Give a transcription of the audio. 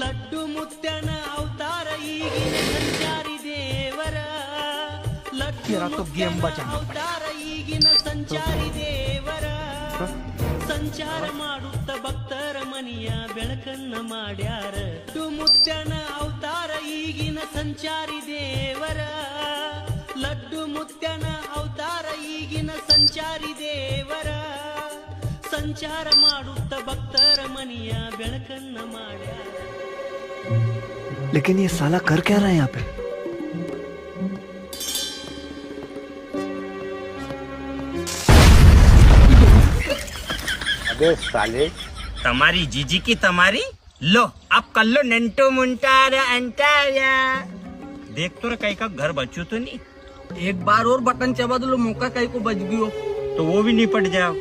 ಲಡ್ಡು ಮುತ್ಯನ ಅವತಾರ ಈಗಿನ ಸಂಚಾರಿ ದೇವರ ಲಡ್ಡು ಮುತ್ಯನ ಅವತಾರ ಈಗಿನ ಸಂಚಾರಿ ದೇವರ ಸಂಚಾರ ಮಾಡುತ್ತ ಭಕ್ತರ ಮನಿಯ ಬೆಳಕನ್ನ ಮಾಡ್ಯಾರ ಲಡ್ಡು ಮುತ್ಯನ ಅವತಾರ ಈಗಿನ ಸಂಚಾರಿ ದೇವರ ಲಡ್ಡು ಮುತ್ಯನ ಅವತಾರ ಈಗಿನ ಸಂಚಾರಿ ದೇವರ ಸಂಚಾರ ಮಾಡುತ್ತ ಭಕ್ತರ ಮನಿಯ ಬೆಳಕನ್ನ ಮಾಡ್ಯಾರ. लेकिन ये साला कर क्या रहा है यहाँ पे? अबे साले તમારી જીજી की તમારી लो आप कर लो नंटो मुंटारा अंटारा देख तो रे कहीं का घर बच्चों तो नहीं एक बार और बटन चबा दो मौका कहीं को बच गयो तो वो भी निपट जाओ.